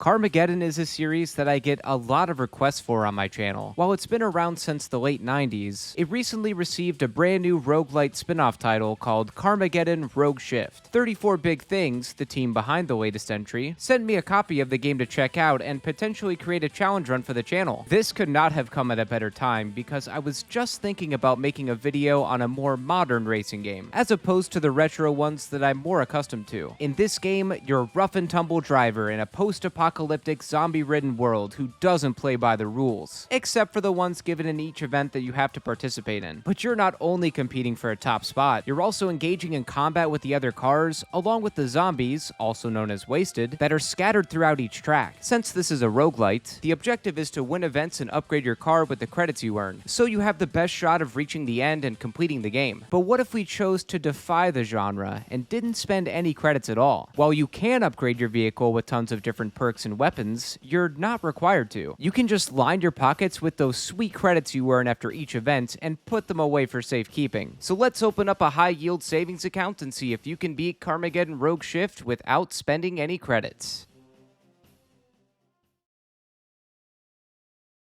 Carmageddon is a series that I get a lot of requests for on my channel. While it's been around since the late 90s, it recently received a brand new roguelite spin-off title called Carmageddon Rogue Shift. 34 Big Things, the team behind the latest entry, sent me a copy of the game to check out and potentially create a challenge run for the channel. This could not have come at a better time because I was just thinking about making a video on a more modern racing game, as opposed to the retro ones that I'm more accustomed to. In this game, you're a rough and tumble driver in a post-apocalyptic zombie-ridden world who doesn't play by the rules, except for the ones given in each event that you have to participate in. But you're not only competing for a top spot, you're also engaging in combat with the other cars, along with the zombies, also known as wasted, that are scattered throughout each track. Since this is a roguelite, the objective is to win events and upgrade your car with the credits you earn, so you have the best shot of reaching the end and completing the game. But what if we chose to defy the genre and didn't spend any credits at all? While you can upgrade your vehicle with tons of different perks and weapons, you're not required to. You can just line your pockets with those sweet credits you earn after each event and put them away for safekeeping. So let's open up a high-yield savings account and see if you can beat Carmageddon Rogue Shift without spending any credits.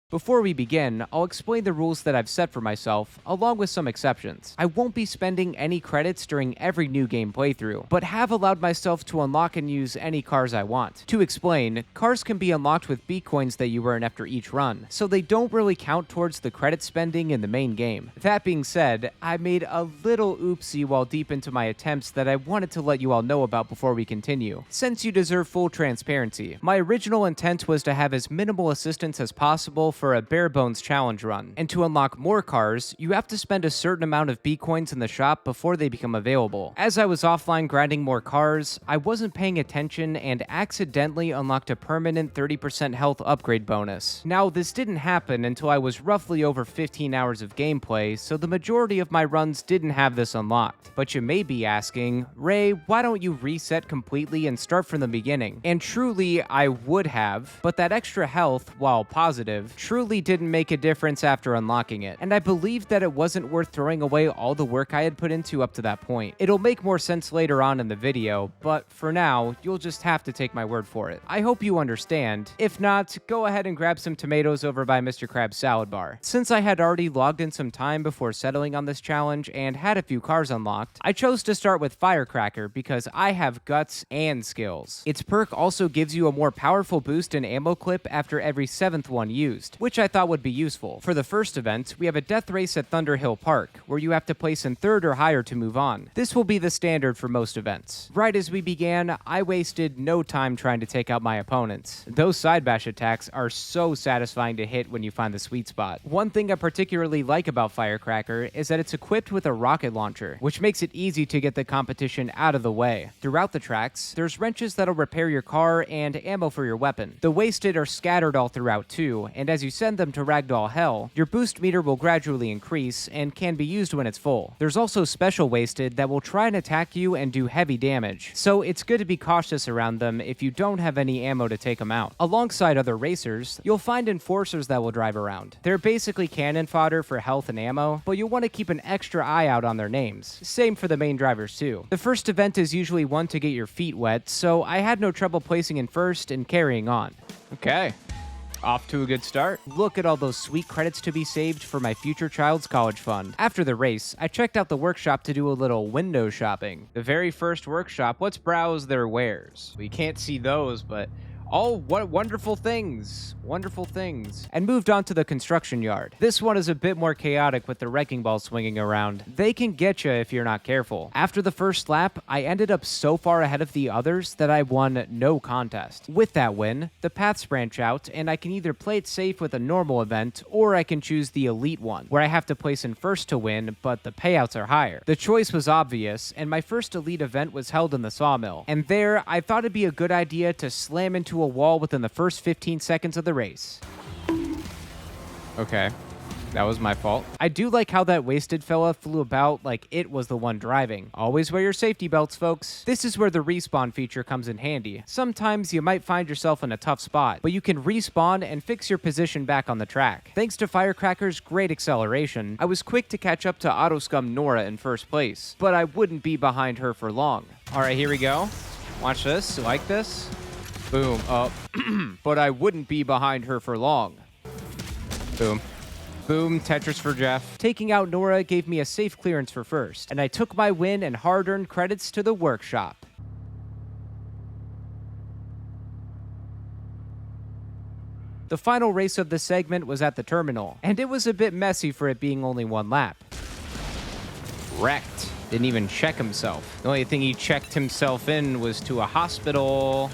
Before we begin, I'll explain the rules that I've set for myself, along with some exceptions. I won't be spending any credits during every new game playthrough, but have allowed myself to unlock and use any cars I want. To explain, cars can be unlocked with B coins that you earn after each run, so they don't really count towards the credit spending in the main game. That being said, I made a little oopsie while deep into my attempts that I wanted to let you all know about before we continue, since you deserve full transparency. My original intent was to have as minimal assistance as possible for a bare-bones challenge run, and to unlock more cars, you have to spend a certain amount of B coins in the shop before they become available. As I was offline grinding more cars, I wasn't paying attention and accidentally unlocked a permanent 30% health upgrade bonus. Now, this didn't happen until I was roughly over 15 hours of gameplay, so the majority of my runs didn't have this unlocked. But you may be asking, Ray, why don't you reset completely and start from the beginning? And truly, I would have, but that extra health, while positive, truly didn't make a difference after unlocking it, and I believed that it wasn't worth throwing away all the work I had put into up to that point. It'll make more sense later on in the video, but for now, you'll just have to take my word for it. I hope you understand. If not, go ahead and grab some tomatoes over by Mr. Krabs Salad Bar. Since I had already logged in some time before settling on this challenge and had a few cars unlocked, I chose to start with Firecracker because I have guts and skills. Its perk also gives you a more powerful boost in ammo clip after every 7th one used, which I thought would be useful. For the first event, we have a death race at Thunderhill Park, where you have to place in 3rd or higher to move on. This will be the standard for most events. Right as we began, I wasted no time trying to take out my opponents. Those side bash attacks are so satisfying to hit when you find the sweet spot. One thing I particularly like about Firecracker is that it's equipped with a rocket launcher, which makes it easy to get the competition out of the way. Throughout the tracks, there's wrenches that'll repair your car and ammo for your weapon. The wasted are scattered all throughout too, and as you send them to Ragdoll Hell, your boost meter will gradually increase and can be used when it's full. There's also special wasted that will try and attack you and do heavy damage, so it's good to be cautious around them if you don't have any ammo to take them out. Alongside other racers, you'll find enforcers that will drive around. They're basically cannon fodder for health and ammo, but you'll want to keep an extra eye out on their names. Same for the main drivers too. The first event is usually one to get your feet wet, so I had no trouble placing in first and carrying on. Okay. Off to a good start. Look at all those sweet credits to be saved for my future child's college fund. After the race, I checked out the workshop to do a little window shopping. The very first workshop, let's browse their wares. We can't see those, but oh, what wonderful things. Wonderful things. And moved on to the construction yard. This one is a bit more chaotic with the wrecking ball swinging around. They can get you if you're not careful. After the first lap, I ended up so far ahead of the others that I won no contest. With that win, the paths branch out, and I can either play it safe with a normal event, or I can choose the elite one, where I have to place in first to win, but the payouts are higher. The choice was obvious, and my first elite event was held in the sawmill. And there, I thought it'd be a good idea to slam into a wall within the first 15 seconds of the race. Okay. That was my fault. I do like how that wasted fella flew about like it was the one driving. Always wear your safety belts, folks. This is where the respawn feature comes in handy. Sometimes you might find yourself in a tough spot, but you can respawn and fix your position back on the track. Thanks to Firecracker's great acceleration, I was quick to catch up to Autoscum Nora in first place, but I wouldn't be behind her for long. All right, here we go. Watch this. Like this. Boom. But I wouldn't be behind her for long. Boom. Boom, Tetris for Jeff. Taking out Nora gave me a safe clearance for first, and I took my win and hard-earned credits to the workshop. The final race of the segment was at the terminal, and it was a bit messy for it being only one lap. Wrecked. Didn't even check himself. The only thing he checked himself in was to a hospital.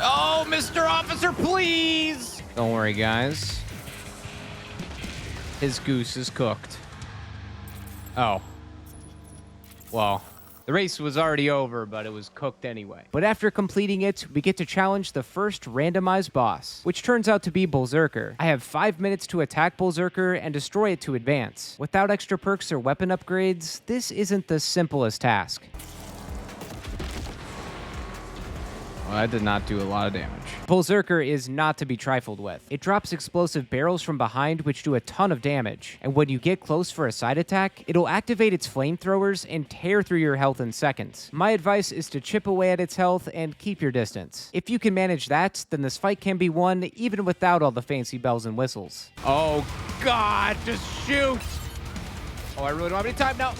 Oh, Mr. Officer, please! Don't worry, guys. His goose is cooked. Oh. Well, the race was already over, but it was cooked anyway. But after completing it, we get to challenge the first randomized boss, which turns out to be Berserker. I have 5 minutes to attack Berserker and destroy it to advance. Without extra perks or weapon upgrades, this isn't the simplest task. Well, that did not do a lot of damage. Berserker is not to be trifled with. It drops explosive barrels from behind, which do a ton of damage. And when you get close for a side attack, it'll activate its flamethrowers and tear through your health in seconds. My advice is to chip away at its health and keep your distance. If you can manage that, then this fight can be won even without all the fancy bells and whistles. Oh, God, just shoot! Oh, I really don't have any time now.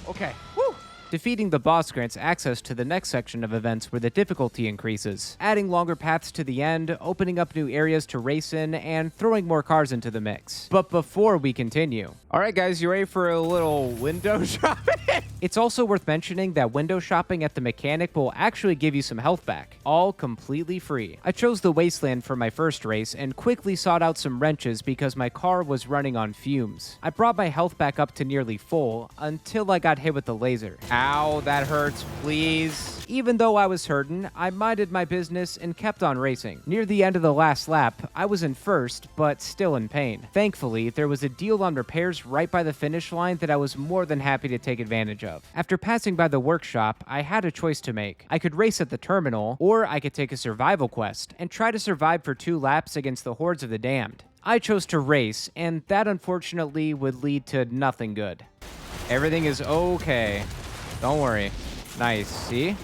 Okay, woo! Defeating the boss grants access to the next section of events where the difficulty increases, adding longer paths to the end, opening up new areas to race in, and throwing more cars into the mix. But before we continue... Alright guys, you ready for a little window shopping? It's also worth mentioning that window shopping at the mechanic will actually give you some health back, all completely free. I chose the Wasteland for my first race and quickly sought out some wrenches because my car was running on fumes. I brought my health back up to nearly full until I got hit with the laser. Ow, that hurts, please. Even though I was hurting, I minded my business and kept on racing. Near the end of the last lap, I was in first, but still in pain. Thankfully, there was a deal on repairs right by the finish line that I was more than happy to take advantage of. After passing by the workshop, I had a choice to make. I could race at the terminal, or I could take a survival quest and try to survive for 2 laps against the hordes of the damned. I chose to race, and that unfortunately would lead to nothing good. Everything is okay. Don't worry. Nice, see?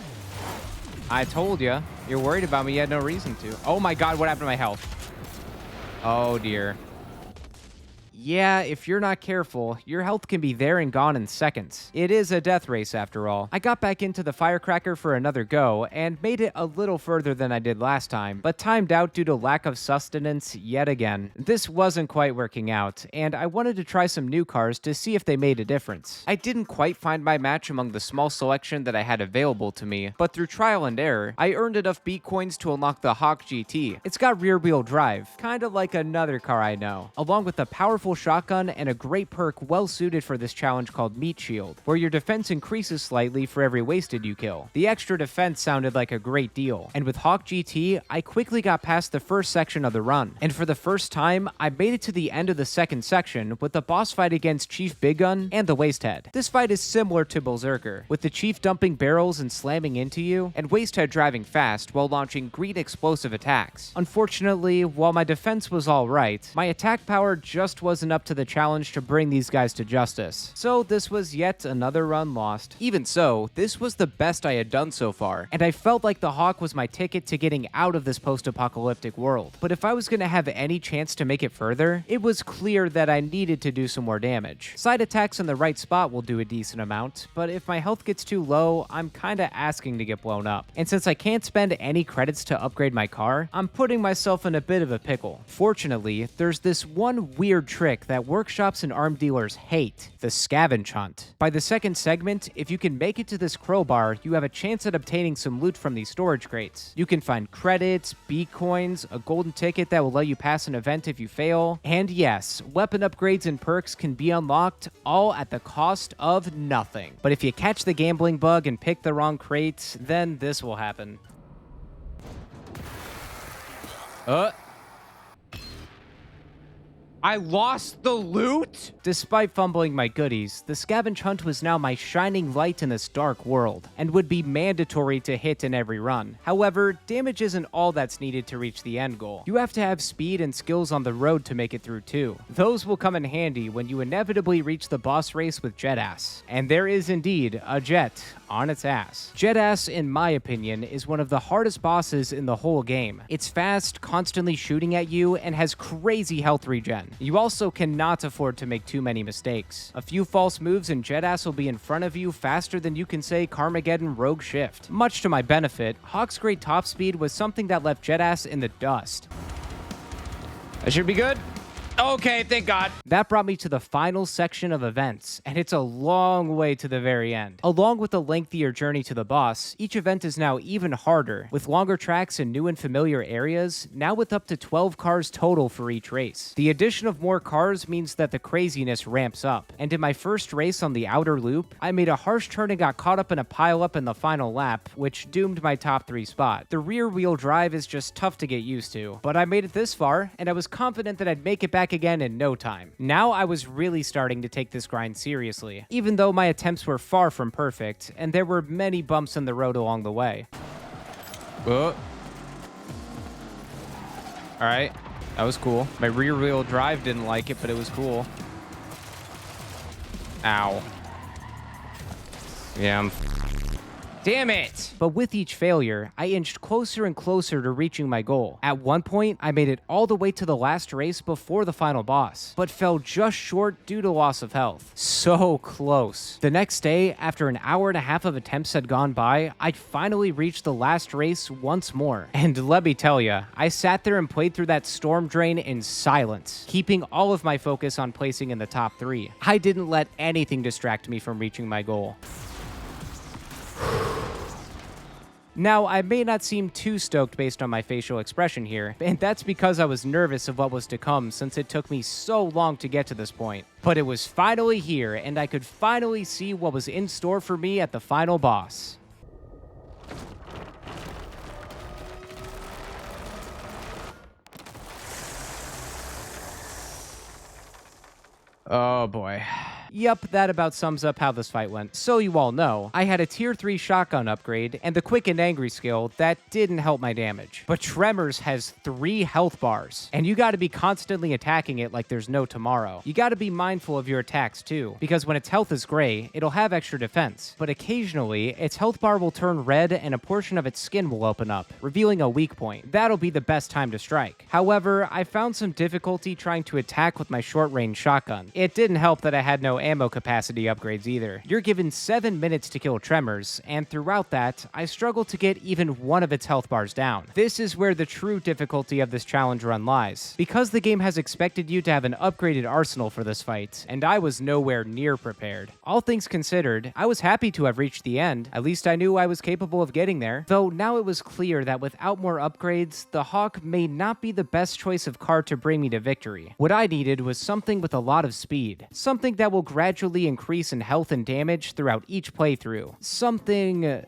I told you. You're worried about me, you had no reason to. Oh my God, what happened to my health? Oh dear. Yeah, if you're not careful, your health can be there and gone in seconds. It is a death race after all. I got back into the firecracker for another go and made it a little further than I did last time, but timed out due to lack of sustenance yet again. This wasn't quite working out, and I wanted to try some new cars to see if they made a difference. I didn't quite find my match among the small selection that I had available to me, but through trial and error, I earned enough beat coins to unlock the Hawk GT. It's got rear-wheel drive, kinda like another car I know, along with a powerful shotgun and a great perk well suited for this challenge called Meat Shield, where your defense increases slightly for every wasted you kill. The extra defense sounded like a great deal, and with Hawk GT, I quickly got past the first section of the run, and for the first time, I made it to the end of the second section with the boss fight against Chief Big Gun and the Wastehead. This fight is similar to Berserker, with the Chief dumping barrels and slamming into you, and Wastehead driving fast while launching green explosive attacks. Unfortunately, while my defense was alright, my attack power just wasn't up to the challenge to bring these guys to justice. So this was yet another run lost. Even so, this was the best I had done so far, and I felt like the Hawk was my ticket to getting out of this post-apocalyptic world. But if I was going to have any chance to make it further, it was clear that I needed to do some more damage. Side attacks in the right spot will do a decent amount, but if my health gets too low, I'm kinda asking to get blown up. And since I can't spend any credits to upgrade my car, I'm putting myself in a bit of a pickle. Fortunately, there's this one weird trick that workshops and arm dealers hate: the scavenge hunt. By the second segment, if you can make it to this crowbar, you have a chance at obtaining some loot from these storage crates. You can find credits, beat coins, a golden ticket that will let you pass an event if you fail, and yes, weapon upgrades and perks can be unlocked, all at the cost of nothing. But if you catch the gambling bug and pick the wrong crates, then this will happen. I lost the loot? Despite fumbling my goodies, the scavenge hunt was now my shining light in this dark world, and would be mandatory to hit in every run. However, damage isn't all that's needed to reach the end goal. You have to have speed and skills on the road to make it through too. Those will come in handy when you inevitably reach the boss race with Jetass. And there is indeed a jet on its ass. Jetass, in my opinion, is one of the hardest bosses in the whole game. It's fast, constantly shooting at you, and has crazy health regen. You also cannot afford to make too many mistakes. A few false moves and Jetass will be in front of you faster than you can say Carmageddon Rogue Shift. Much to my benefit, Hawk's great top speed was something that left Jetass in the dust. That should be good. Okay, thank God. That brought me to the final section of events, and it's a long way to the very end. Along with a lengthier journey to the boss, each event is now even harder, with longer tracks and new and familiar areas, now with up to 12 cars total for each race. The addition of more cars means that the craziness ramps up, and in my first race on the outer loop, I made a harsh turn and got caught up in a pileup in the final lap, which doomed my top 3 spot. The rear wheel drive is just tough to get used to, but I made it this far, and I was confident that I'd make it back again in no time. Now I was really starting to take this grind seriously, even though my attempts were far from perfect, and there were many bumps in the road along the way. Alright, that was cool. My rear wheel drive didn't like it, but it was cool. Ow. Yeah, damn it! But with each failure, I inched closer and closer to reaching my goal. At one point, I made it all the way to the last race before the final boss, but fell just short due to loss of health. So close. The next day, after an hour and a half of attempts had gone by, I'd finally reached the last race once more. And let me tell ya, I sat there and played through that storm drain in silence, keeping all of my focus on placing in the top 3. I didn't let anything distract me from reaching my goal. Now, I may not seem too stoked based on my facial expression here, and that's because I was nervous of what was to come since it took me so long to get to this point. But it was finally here, and I could finally see what was in store for me at the final boss. Oh boy. Yup, that about sums up how this fight went. So you all know, I had a tier 3 shotgun upgrade and the quick and angry skill that didn't help my damage. But Tremors has 3 health bars, and you gotta be constantly attacking it like there's no tomorrow. You gotta be mindful of your attacks too, because when its health is gray, it'll have extra defense. But occasionally, its health bar will turn red and a portion of its skin will open up, revealing a weak point. That'll be the best time to strike. However, I found some difficulty trying to attack with my short-range shotgun. It didn't help that I had no ammo capacity upgrades either. You're given 7 minutes to kill Tremors, and throughout that, I struggled to get even one of its health bars down. This is where the true difficulty of this challenge run lies, because the game has expected you to have an upgraded arsenal for this fight, and I was nowhere near prepared. All things considered, I was happy to have reached the end. At least I knew I was capable of getting there, though now it was clear that without more upgrades, the Hawk may not be the best choice of car to bring me to victory. What I needed was something with a lot of speed, something that will gradually increase in health and damage throughout each playthrough. Something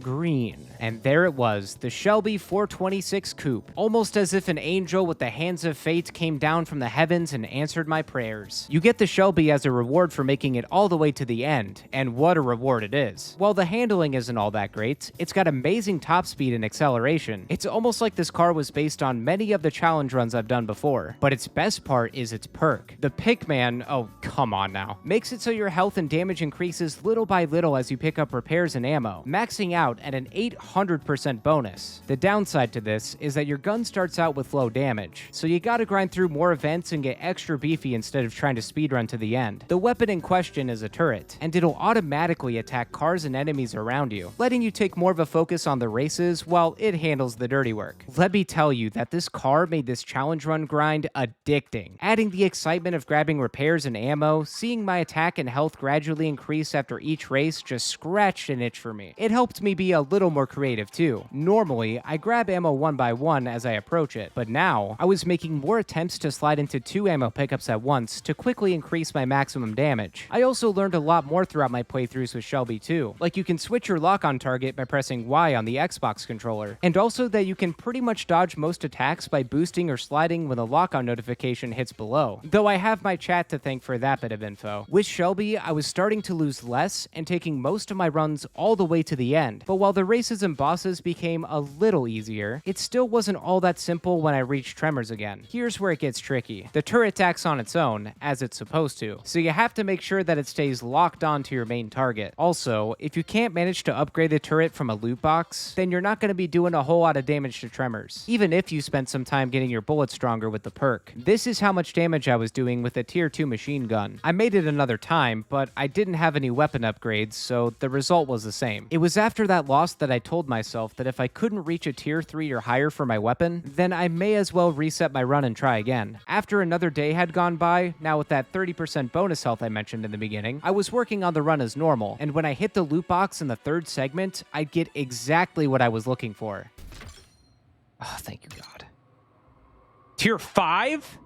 green. And there it was, the Shelby 426 coupe. Almost as if an angel with the hands of fate came down from the heavens and answered my prayers. You get the Shelby as a reward for making it all the way to the end, and what a reward it is. While the handling isn't all that great, it's got amazing top speed and acceleration. It's almost like this car was based on many of the challenge runs I've done before, but its best part is its perk. The Pickman, oh come on now, makes it so your health and damage increases little by little as you pick up repairs and ammo, maxing out at an 800% bonus. The downside to this is that your gun starts out with low damage, so you gotta grind through more events and get extra beefy instead of trying to speedrun to the end. The weapon in question is a turret, and it'll automatically attack cars and enemies around you, letting you take more of a focus on the races while it handles the dirty work. Let me tell you that this car made this challenge run grind addicting, adding the excitement of grabbing repairs and ammo. Seeing my attack and health gradually increase after each race just scratched an itch for me. It helped me me be a little more creative too. Normally, I grab ammo one by one as I approach it, but now, I was making more attempts to slide into 2 ammo pickups at once to quickly increase my maximum damage. I also learned a lot more throughout my playthroughs with Shelby too, like you can switch your lock on target by pressing Y on the Xbox controller, and also that you can pretty much dodge most attacks by boosting or sliding when the lock on notification hits below, though I have my chat to thank for that bit of info. With Shelby, I was starting to lose less and taking most of my runs all the way to the end, but while the races and bosses became a little easier, it still wasn't all that simple when I reached Tremors again. Here's where it gets tricky. The turret attacks on its own, as it's supposed to, so you have to make sure that it stays locked on to your main target. Also, if you can't manage to upgrade the turret from a loot box, then you're not going to be doing a whole lot of damage to Tremors, even if you spend some time getting your bullets stronger with the perk. This is how much damage I was doing with a tier 2 machine gun. I made it another time, but I didn't have any weapon upgrades, so the result was the same. It was after that loss that I told myself that if I couldn't reach a tier 3 or higher for my weapon, then I may as well reset my run and try again. After another day had gone by, now with that 30% bonus health I mentioned in the beginning, I was working on the run as normal, and when I hit the loot box in the 3rd segment, I'd get exactly what I was looking for. Oh, thank you, God. Tier 5?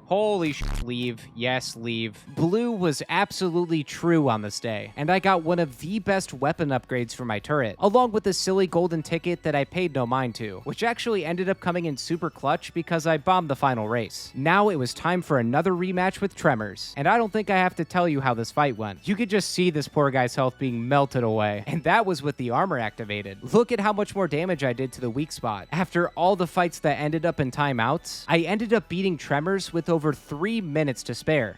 Holy leave. Yes, leave. Blue was absolutely true on this day, and I got one of the best weapon upgrades for my turret, along with the silly golden ticket that I paid no mind to, which actually ended up coming in super clutch because I bombed the final race. Now it was time for another rematch with Tremors, and I don't think I have to tell you how this fight went. You could just see this poor guy's health being melted away, and that was with the armor activated. Look at how much more damage I did to the weak spot. After all the fights that ended up in timeouts, I ended up beating Tremors with over 3 minutes to spare.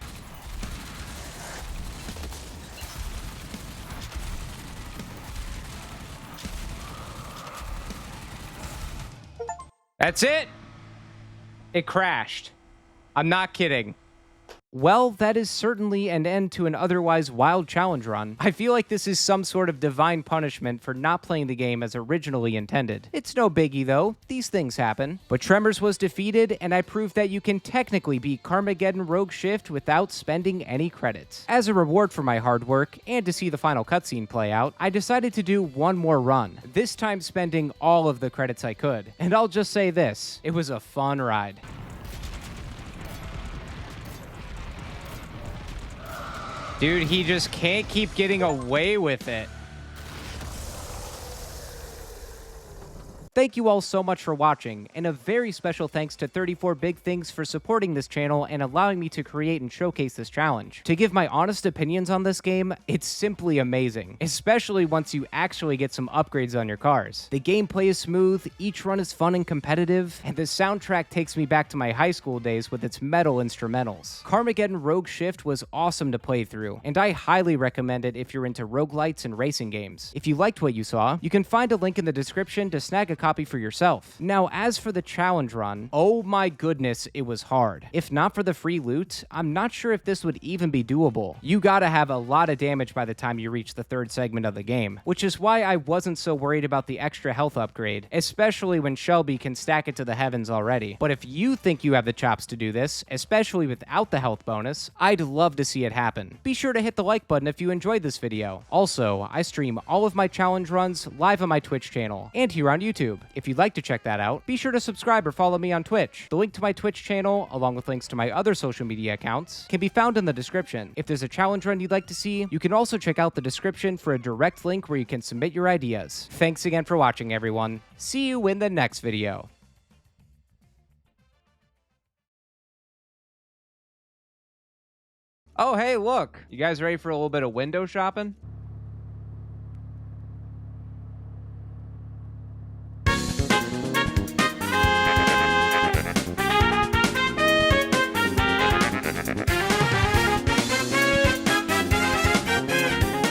That's it. It crashed. I'm not kidding. Well, that is certainly an end to an otherwise wild challenge run. I feel like this is some sort of divine punishment for not playing the game as originally intended. It's no biggie though, these things happen. But Tremors was defeated, and I proved that you can technically beat Carmageddon Rogue Shift without spending any credits. As a reward for my hard work, and to see the final cutscene play out, I decided to do one more run, this time spending all of the credits I could. And I'll just say this, it was a fun ride. Dude, he just can't keep getting away with it. Thank you all so much for watching, and a very special thanks to 34 Big Things for supporting this channel and allowing me to create and showcase this challenge. To give my honest opinions on this game, it's simply amazing, especially once you actually get some upgrades on your cars. The gameplay is smooth, each run is fun and competitive, and the soundtrack takes me back to my high school days with its metal instrumentals. Carmageddon Rogue Shift was awesome to play through, and I highly recommend it if you're into roguelites and racing games. If you liked what you saw, you can find a link in the description to snag a copy for yourself. Now, as for the challenge run, oh my goodness, it was hard. If not for the free loot, I'm not sure if this would even be doable. You gotta have a lot of damage by the time you reach the 3rd segment of the game, which is why I wasn't so worried about the extra health upgrade, especially when Shelby can stack it to the heavens already. But if you think you have the chops to do this, especially without the health bonus, I'd love to see it happen. Be sure to hit the like button if you enjoyed this video. Also, I stream all of my challenge runs live on my Twitch channel and here on YouTube. If you'd like to check that out, be sure to subscribe or follow me on Twitch. The link to my Twitch channel, along with links to my other social media accounts, can be found in the description. If there's a challenge run you'd like to see, you can also check out the description for a direct link where you can submit your ideas. Thanks again for watching, everyone. See you in the next video. Oh, hey, look. You guys ready for a little bit of window shopping?